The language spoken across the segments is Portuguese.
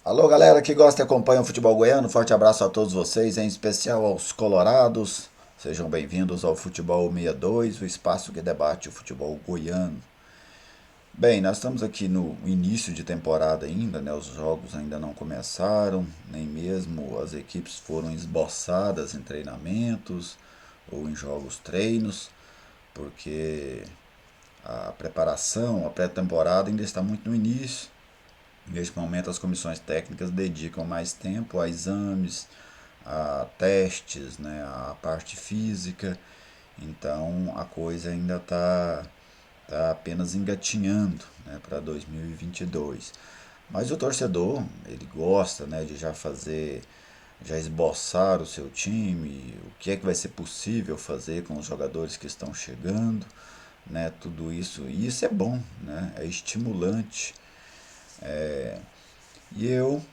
Alô, galera que gosta e acompanha o futebol goiano, forte abraço a todos vocês, em especial aos colorados. Sejam bem-vindos ao Futebol 62, o espaço que debate o futebol goiano. Bem, nós estamos aqui no início de temporada ainda, né? Os jogos ainda não começaram, nem mesmo as equipes foram esboçadas em treinamentos ou em jogos treinos, porque a preparação, a pré-temporada ainda está muito no início. Neste momento, as comissões técnicas dedicam mais tempo a exames, a testes, né, a parte física. Então, a coisa ainda tá apenas engatinhando, né, para 2022. Mas o torcedor, ele gosta, né, de já fazer, já esboçar o seu time, o que é que vai ser possível fazer com os jogadores que estão chegando, né, tudo isso. E isso é bom, né, é estimulante. E eu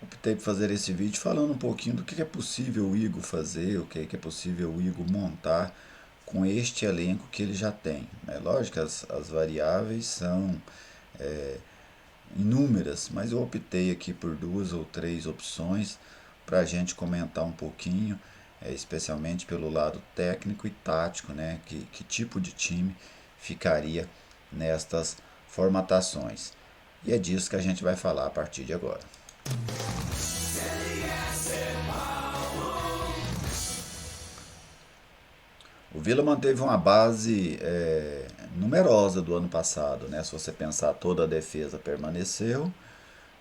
optei por fazer esse vídeo falando um pouquinho do que é possível o Igor fazer, o que é possível o Igor montar com este elenco que ele já tem. É lógico que as variáveis são inúmeras, mas eu optei aqui por duas ou três opções para a gente comentar um pouquinho, especialmente pelo lado técnico e tático, né? Que tipo de time ficaria nestas formatações. E é disso que a gente vai falar a partir de agora. O Vila manteve uma base numerosa do ano passado, né? Se você pensar, toda a defesa permaneceu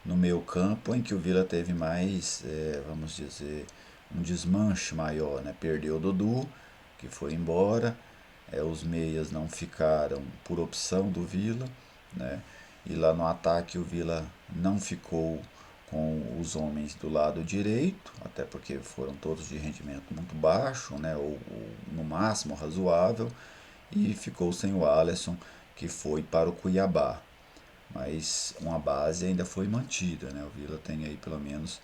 no meio campo, em que o Vila teve mais, vamos dizer, um desmanche maior, né? Perdeu o Dudu, que foi embora, os meias não ficaram por opção do Vila, né? E lá no ataque o Vila não ficou com os homens do lado direito, até porque foram todos de rendimento muito baixo, né? Ou no máximo razoável, e ficou sem o Alisson, que foi para o Cuiabá. Mas uma base ainda foi mantida, né? O Vila tem aí pelo menos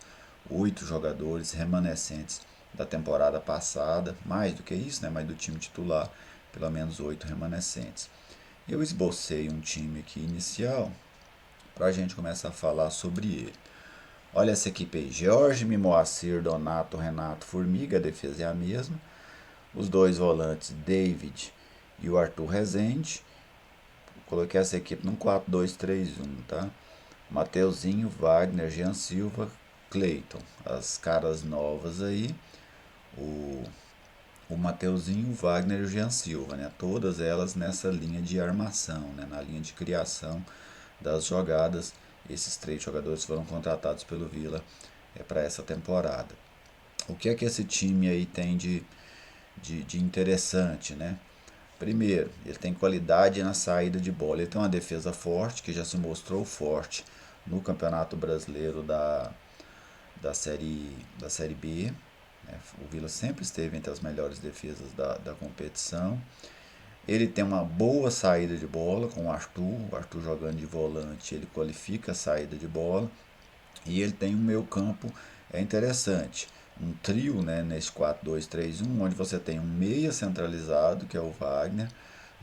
8 jogadores remanescentes da temporada passada, mais do que isso, né? Mais do time titular, pelo menos 8 remanescentes. Eu esbocei um time aqui inicial para a gente começar a falar sobre ele. Olha essa equipe aí: Jorge, Moacir, Donato, Renato, Formiga, a defesa é a mesma. Os dois volantes, David e o Arthur Rezende. Coloquei essa equipe num 4-2-3-1, tá? Mateuzinho, Wagner, Jean Silva, Cleiton. As caras novas aí, o, o Mateuzinho, o Wagner e o Jean Silva, né? Todas elas nessa linha de armação, né? Na linha de criação das jogadas. Esses 3 jogadores foram contratados pelo Vila para essa temporada. O que é que esse time aí tem de interessante, né? Primeiro, ele tem qualidade na saída de bola. Ele tem uma defesa forte, que já se mostrou forte no Campeonato Brasileiro da série B. O Vila sempre esteve entre as melhores defesas da competição. Ele tem uma boa saída de bola com o Arthur jogando de volante, ele qualifica a saída de bola. E ele tem um meio campo interessante. Um trio, né, nesse 4-2-3-1, onde você tem um meia centralizado, que é o Wagner,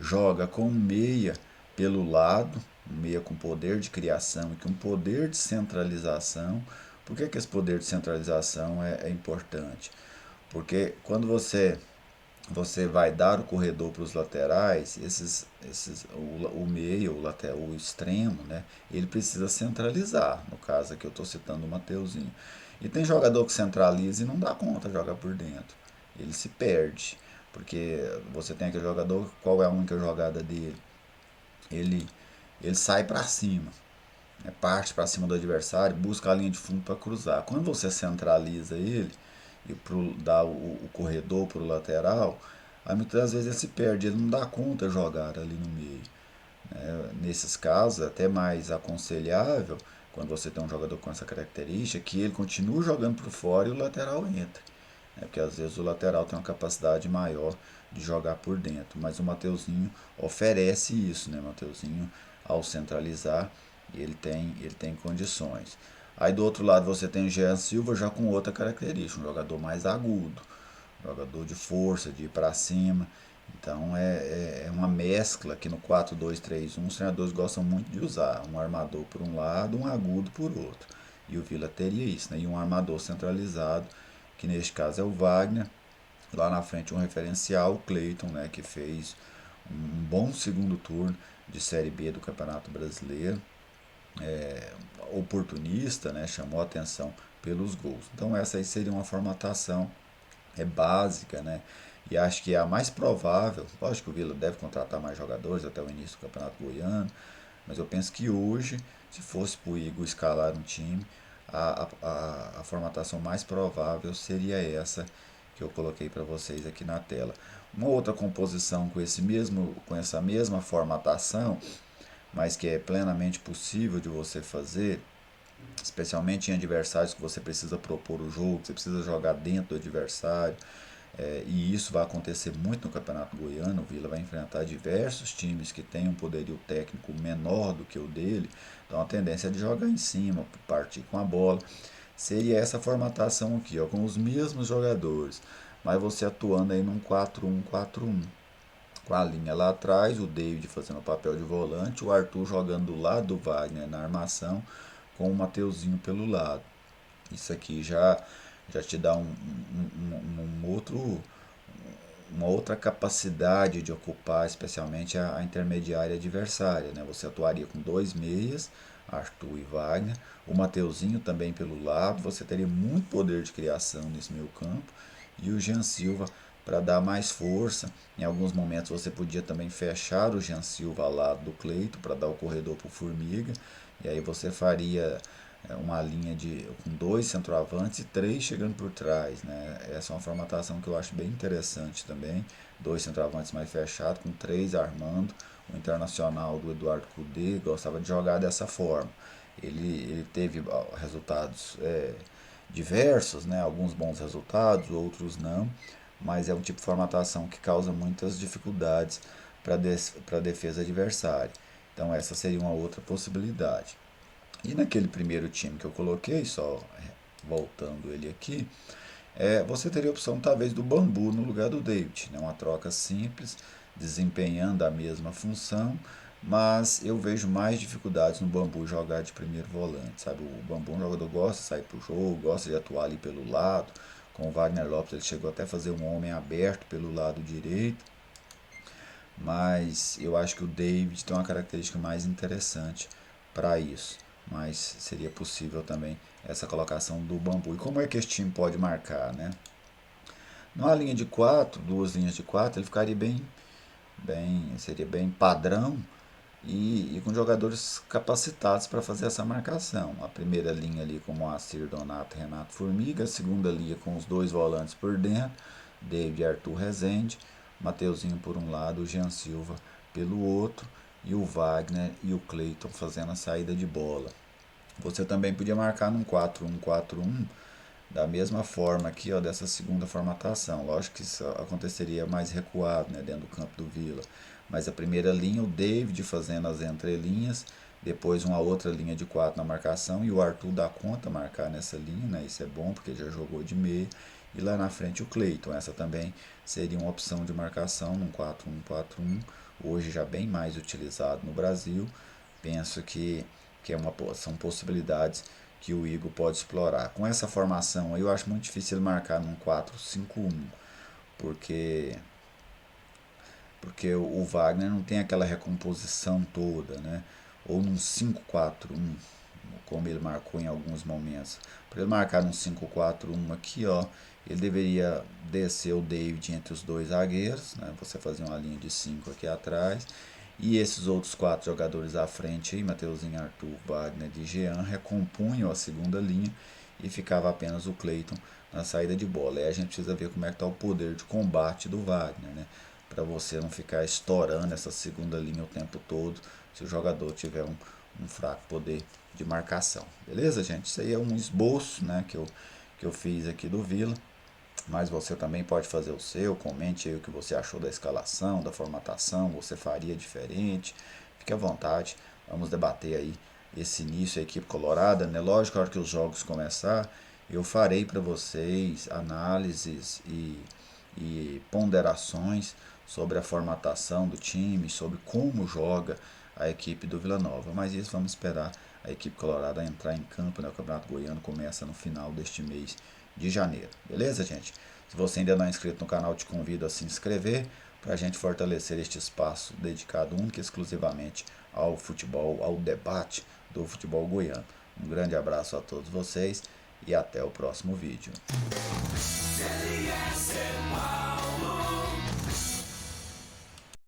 joga com um meia pelo lado, um meia com poder de criação e com poder de centralização. Por que esse poder de centralização é importante? Porque quando você vai dar o corredor para os laterais, o meio, o extremo, né? Ele precisa centralizar. No caso aqui eu estou citando o Mateuzinho. E tem jogador que centraliza e não dá conta de jogar por dentro. Ele se perde. Porque você tem aquele jogador, qual é a única jogada dele? Ele, ele sai para cima, né? Parte para cima do adversário, busca a linha de fundo para cruzar. Quando você centraliza ele e dá o corredor para o lateral, aí muitas vezes ele se perde, ele não dá conta de jogar ali no meio. Nesses casos, é até mais aconselhável, quando você tem um jogador com essa característica, que ele continue jogando por fora e o lateral entre. Porque às vezes o lateral tem uma capacidade maior de jogar por dentro. Mas o Mateuzinho oferece isso, né? O Mateuzinho, ao centralizar, ele tem condições. Aí do outro lado você tem o Jean Silva já com outra característica, um jogador mais agudo, jogador de força, de ir para cima. Então é uma mescla que no 4-2-3-1 os treinadores gostam muito de usar. Um armador por um lado, um agudo por outro. E o Vila teria isso, né? E um armador centralizado, que neste caso é o Wagner. Lá na frente um referencial, o Cleiton, né? Que fez um bom segundo turno de Série B do Campeonato Brasileiro. Oportunista, né? Chamou a atenção pelos gols. Então essa aí seria uma formatação básica, né? E acho que é a mais provável. Lógico que o Vila deve contratar mais jogadores até o início do Campeonato Goiano, mas eu penso que hoje, se fosse para o Igor escalar um time, a formatação mais provável seria essa que eu coloquei para vocês aqui na tela. Uma outra composição com essa mesma formatação, mas que é plenamente possível de você fazer, especialmente em adversários que você precisa propor o jogo, que você precisa jogar dentro do adversário, e isso vai acontecer muito no Campeonato Goiano. O Vila vai enfrentar diversos times que têm um poderio técnico menor do que o dele, então a tendência é de jogar em cima, partir com a bola. Seria essa formatação aqui, ó, com os mesmos jogadores, mas você atuando aí num 4-1-4-1. Com a linha lá atrás, o David fazendo o papel de volante, o Arthur jogando do lado do Wagner na armação, com o Mateuzinho pelo lado. Isso aqui já te dá uma outra capacidade de ocupar, especialmente a intermediária adversária. Né? Você atuaria com dois meias, Arthur e Wagner, o Mateuzinho também pelo lado, você teria muito poder de criação nesse meio campo, e o Jean Silva para dar mais força. Em alguns momentos você podia também fechar o Jean Silva ao lado do Cleito para dar o corredor para o Formiga, e aí você faria uma linha com dois centroavantes e três chegando por trás. Né? Essa é uma formatação que eu acho bem interessante também. Dois centroavantes mais fechados, com três armando. O Internacional do Eduardo Cudê gostava de jogar dessa forma. Ele teve resultados diversos, né? Alguns bons resultados, outros não, mas é um tipo de formatação que causa muitas dificuldades para a defesa adversária. Então essa seria uma outra possibilidade. E naquele primeiro time que eu coloquei, só voltando ele aqui, você teria a opção talvez do Bambu no lugar do David, né? Uma troca simples, desempenhando a mesma função, mas eu vejo mais dificuldades no Bambu jogar de primeiro volante, sabe? O Bambu é um jogador que gosta de sair pro jogo, gosta de atuar ali pelo lado. Com o Wagner Lopes ele chegou até a fazer um homem aberto pelo lado direito, mas eu acho que o David tem uma característica mais interessante para isso. Mas seria possível também essa colocação do Bambu. E como é que esse time pode marcar, né? Numa linha de quatro, duas linhas de quatro, ele ficaria seria bem padrão e com jogadores capacitados para fazer essa marcação. A primeira linha ali com Moacir, Donato, Renato Formiga, a segunda linha com os dois volantes por dentro, David e Arthur Rezende, Mateuzinho por um lado, o Jean Silva pelo outro, e o Wagner e o Cleiton fazendo a saída de bola. Você também podia marcar num 4-1-4-1 da mesma forma aqui, ó, dessa segunda formatação. Lógico que isso aconteceria mais recuado, né, dentro do campo do Vila. Mas a primeira linha, o David fazendo as entrelinhas, depois uma outra linha de quatro na marcação e o Arthur dá conta marcar nessa linha, né? Isso é bom porque já jogou de meio. E lá na frente o Cleiton. Essa também seria uma opção de marcação num 4-1-4-1, hoje já bem mais utilizado no Brasil. Penso que são possibilidades que o Igor pode explorar. Com essa formação aí, eu acho muito difícil ele marcar num 4-5-1, porque o Wagner não tem aquela recomposição toda, né? Ou num 5-4-1, como ele marcou em alguns momentos. Para ele marcar num 5-4-1 aqui, ó, ele deveria descer o David entre os dois zagueiros, né? Você fazer uma linha de 5 aqui atrás. E esses outros quatro jogadores à frente aí, Mateuzinho, Arthur, Wagner e Jean, recompunham a segunda linha e ficava apenas o Cleiton na saída de bola. Aí a gente precisa ver como é que está o poder de combate do Wagner, né? Para você não ficar estourando essa segunda linha o tempo todo se o jogador tiver um fraco poder de marcação. Beleza, gente? Isso aí é um esboço, né, que eu fiz aqui do Vila. Mas você também pode fazer o seu, comente aí o que você achou da escalação, da formatação, você faria diferente, fique à vontade, vamos debater aí esse início, a equipe colorada, né? Lógico, na hora que os jogos começar, eu farei para vocês análises e ponderações sobre a formatação do time, sobre como joga a equipe do Vila Nova. Mas isso vamos esperar a equipe colorada entrar em campo, né? O Campeonato Goiano começa no final deste mês de janeiro. Beleza, gente? Se você ainda não é inscrito no canal, te convido a se inscrever para a gente fortalecer este espaço dedicado única e exclusivamente ao futebol, ao debate do futebol goiano. Um grande abraço a todos vocês e até o próximo vídeo.